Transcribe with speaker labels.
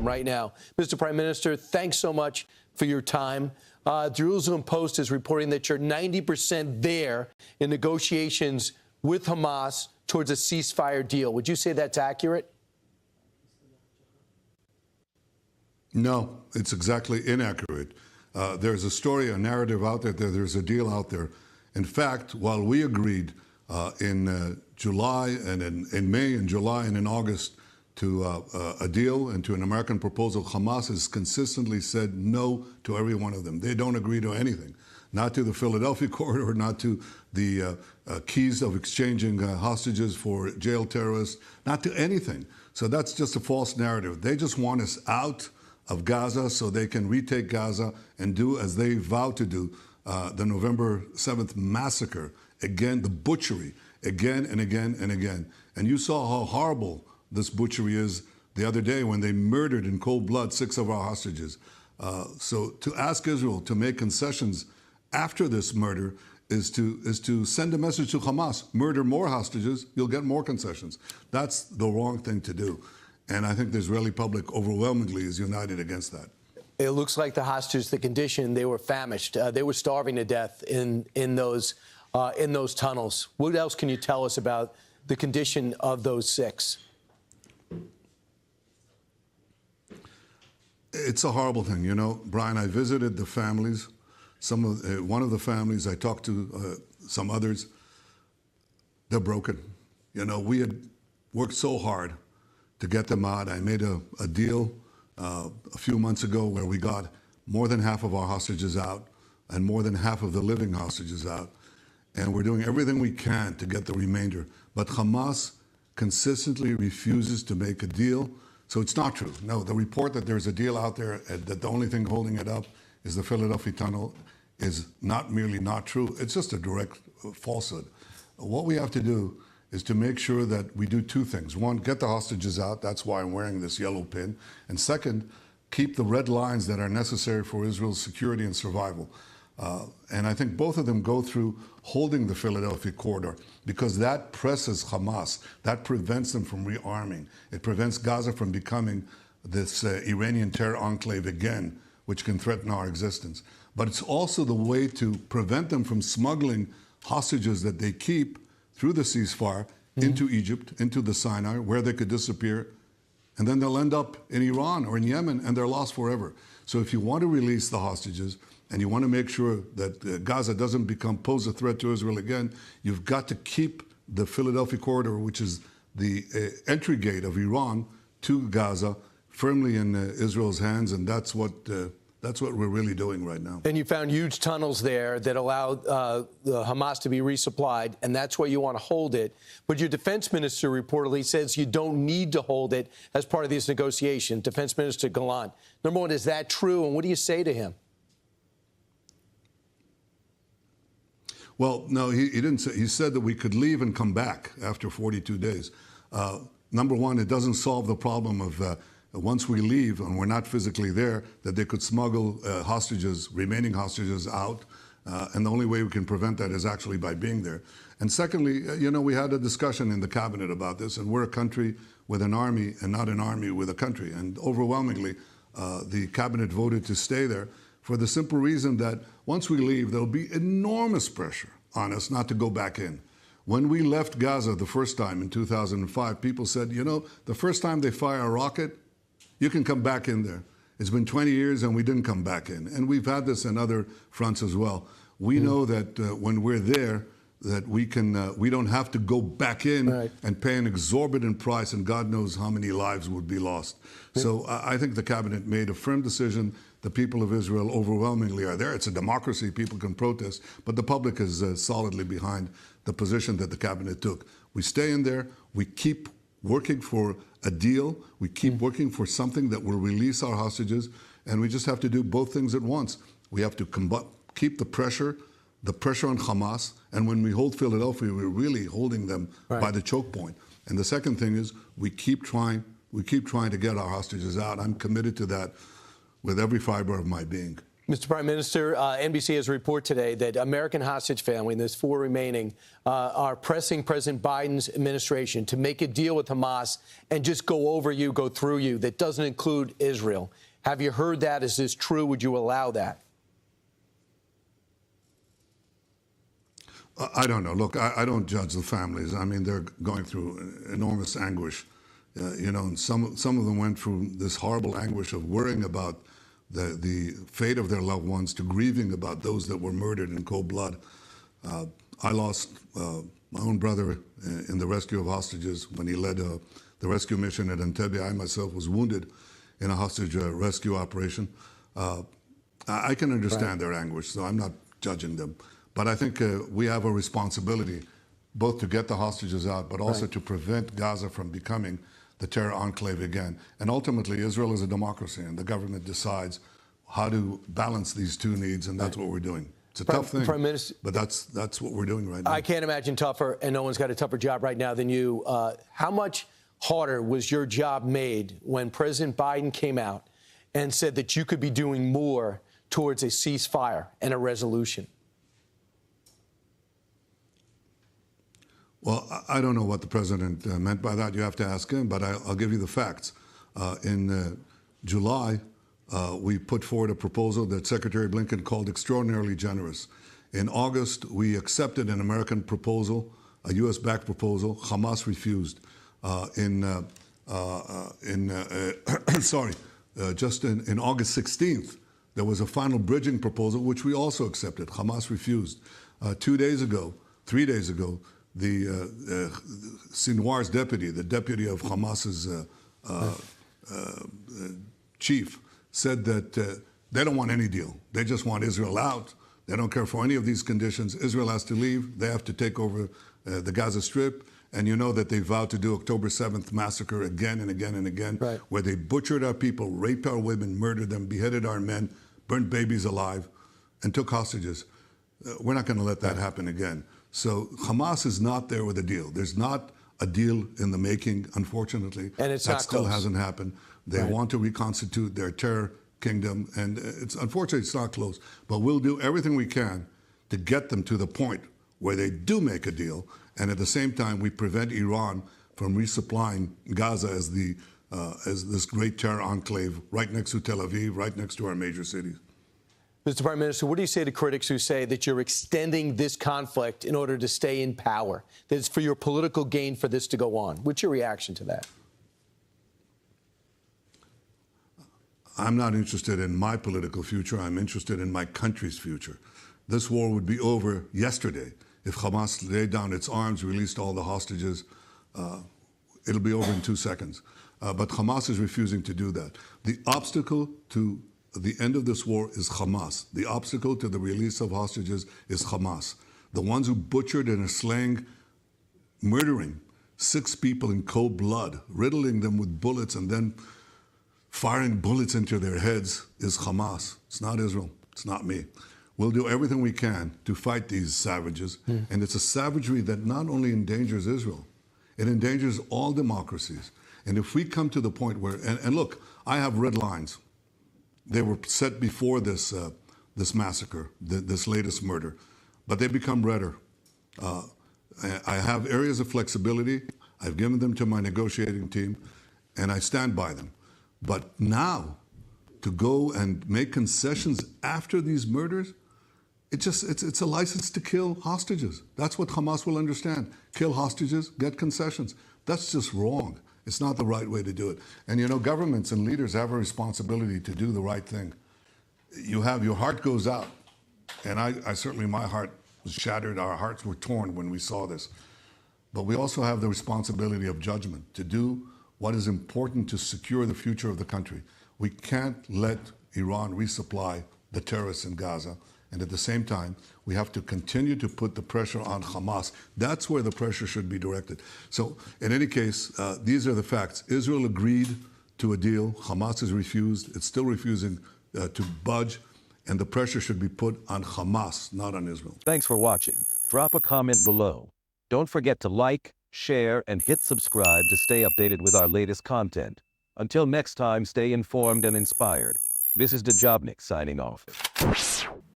Speaker 1: right now. Mr. Prime Minister, thanks so much for your time. Jerusalem Post is reporting that you're 90% there in negotiations with Hamas towards a ceasefire deal. Would you say that's accurate?
Speaker 2: No, it's exactly inaccurate. There's a story, a narrative out there that there's a deal out there. In fact, while we agreed in July and in May and July and in August to a deal and to an American proposal, Hamas has consistently said no to every one of them. They don't agree to anything. Not to the Philadelphia corridor, not to the keys of exchanging hostages for jail terrorists, not to anything. So that's just a false narrative. They just want us out of Gaza so they can retake Gaza and do as they vowed to do, the November 7th massacre, again, the butchery, again and again and again. And you saw how horrible this butchery is the other day when they murdered in cold blood 6 of our hostages. So to ask Israel to make concessions after this murder is to send a message to Hamas: murder more hostages, you'll get more concessions. That's the wrong thing to do. And I think the Israeli public overwhelmingly is united against that.
Speaker 1: It looks like the hostages, the condition, they were famished. They were starving to death in those tunnels. What else can you tell us about the condition of those 6?
Speaker 2: It's a horrible thing. You know, Brian, I visited the families. One of the families, I talked to some others. They're broken. You know, we had worked so hard to get them out. I made a deal a few months ago where we got more than half of our hostages out and more than half of the living hostages out. And we're doing everything we can to get the remainder. But Hamas consistently refuses to make a deal. So it's not true. No, the report that there's a deal out there, that the only thing holding it up is the Philadelphia tunnel, is not merely not true. It's just a direct falsehood. What we have to do is to make sure that we do 2 things. 1, get the hostages out. That's why I'm wearing this yellow pin. And 2nd, keep the red lines that are necessary for Israel's security and survival. And I think both of them go through holding the Philadelphia corridor, because that presses Hamas. That prevents them from rearming. It prevents Gaza from becoming this Iranian terror enclave again, which can threaten our existence. But it's also the way to prevent them from smuggling hostages that they keep through the ceasefire into Egypt, into the Sinai, where they could disappear. And then they'll end up in Iran or in Yemen, and they're lost forever. So if you want to release the hostages, and you want to make sure that Gaza doesn't pose a threat to Israel again, you've got to keep the Philadelphia corridor, which is the entry gate of Iran to Gaza, firmly in Israel's hands, and that's what we're really doing right now.
Speaker 1: And you found huge tunnels there that allowed the Hamas to be resupplied, and that's why you want to hold it. But your defense minister reportedly says you don't need to hold it as part of these negotiations. Defense Minister Gallant. Number 1, is that true, and what do you say to him?
Speaker 2: Well, no, he didn't say. He said that we could leave and come back after 42 days. Number 1, it doesn't solve the problem of once we leave and we're not physically there, that they could smuggle remaining hostages out. And the only way we can prevent that is actually by being there. And secondly, you know, we had a discussion in the cabinet about this, and we're a country with an army and not an army with a country. And overwhelmingly, the cabinet voted to stay there, for the simple reason that once we leave, there'll be enormous pressure on us not to go back in. When we left Gaza the first time in 2005, people said, you know, the first time they fire a rocket, you can come back in there. It's been 20 years and we didn't come back in. And we've had this on other fronts as well. We know that when we're there, that we don't have to go back in and pay an exorbitant price, and God knows how many lives would be lost. So I think the cabinet made a firm decision. The people of Israel overwhelmingly are there. It's a democracy. People can protest. But the public is solidly behind the position that the cabinet took. We stay in there. We keep working for a deal. We keep working for something that will release our hostages. And we just have to do both things at once. We have to keep the pressure on Hamas. And when we hold Philadelphia, we're really holding them by the choke point. And the second thing is we keep trying to get our hostages out. I'm committed to that with every fiber of my being.
Speaker 1: Mr. Prime Minister, NBC has a report today that American hostage family, and there's 4 remaining, are pressing President Biden's administration to make a deal with Hamas and just go through you, that doesn't include Israel. Have you heard that? Is this true? Would you allow that?
Speaker 2: I don't know. Look, I don't judge the families. I mean, they're going through enormous anguish. And some of them went through this horrible anguish of worrying about the fate of their loved ones to grieving about those that were murdered in cold blood. I lost my own brother in the rescue of hostages when he led the rescue mission at Entebbe. I myself was wounded in a hostage rescue operation. I can understand their anguish, so I'm not judging them. But I think we have a responsibility both to get the hostages out, but also to prevent Gaza from becoming the terror enclave again. And ultimately, Israel is a democracy, and the government decides how to balance these two needs, and that's what we're doing. It's a tough thing,
Speaker 1: Prime Minister,
Speaker 2: but that's what we're doing right now.
Speaker 1: I can't imagine tougher, and no one's got a tougher job right now than you. How much harder was your job made when President Biden came out and said that you could be doing more towards a ceasefire and a resolution?
Speaker 2: Well, I don't know what the president meant by that. You have to ask him, but I'll give you the facts. In July, we put forward a proposal that Secretary Blinken called extraordinarily generous. In August, we accepted an American proposal, a U.S.-backed proposal. Hamas refused. Just in August 16th, there was a final bridging proposal, which we also accepted. Hamas refused. 3 days ago, the Sinwar's deputy, the deputy of Hamas's chief, said that they don't want any deal. They just want Israel out. They don't care for any of these conditions. Israel has to leave. They have to take over the Gaza Strip. And you know that they vowed to do October 7th massacre again and again and again, where they butchered our people, raped our women, murdered them, beheaded our men, burned babies alive, and took hostages. We're not going to let that happen again. So Hamas is not there with a deal. There's not a deal in the making, unfortunately.
Speaker 1: And it's
Speaker 2: that still hasn't happened. They want to reconstitute their terror kingdom, and unfortunately it's not close. But we'll do everything we can to get them to the point where they do make a deal, and at the same time we prevent Iran from resupplying Gaza as this great terror enclave right next to Tel Aviv, right next to our major cities.
Speaker 1: Mr. Prime Minister, what do you say to critics who say that you're extending this conflict in order to stay in power, that it's for your political gain for this to go on? What's your reaction to that?
Speaker 2: I'm not interested in my political future. I'm interested in my country's future. This war would be over yesterday if Hamas laid down its arms, released all the hostages. It'll be over in 2 seconds. But Hamas is refusing to do that. The obstacle to the end of this war is Hamas. The obstacle to the release of hostages is Hamas. The ones who butchered and are slaying, murdering 6 people in cold blood, riddling them with bullets and then firing bullets into their heads is Hamas. It's not Israel. It's not me. We'll do everything we can to fight these savages. And it's a savagery that not only endangers Israel, it endangers all democracies. And if we come to the point where, and look, I have red lines. They were set before this massacre, this latest murder, but they become redder. I have areas of flexibility. I've given them to my negotiating team, and I stand by them. But now, to go and make concessions after these murders, it's a license to kill hostages. That's what Hamas will understand. Kill hostages, get concessions. That's just wrong. It's not the right way to do it. And you know, governments and leaders have a responsibility to do the right thing. Your heart goes out. And I certainly, my heart was shattered. Our hearts were torn when we saw this. But we also have the responsibility of judgment to do what is important to secure the future of the country. We can't let Iran resupply the terrorists in Gaza. And at the same time, we have to continue to put the pressure on Hamas. That's where the pressure should be directed. So in any case, these are the facts. Israel agreed to a deal. Hamas has refused. It's still refusing to budge. And the pressure should be put on Hamas, not on Israel.
Speaker 3: Thanks for watching. Drop a comment below. Don't forget to like, share, and hit subscribe to stay updated with our latest content. Until next time, stay informed and inspired. This is Dejobnik signing off.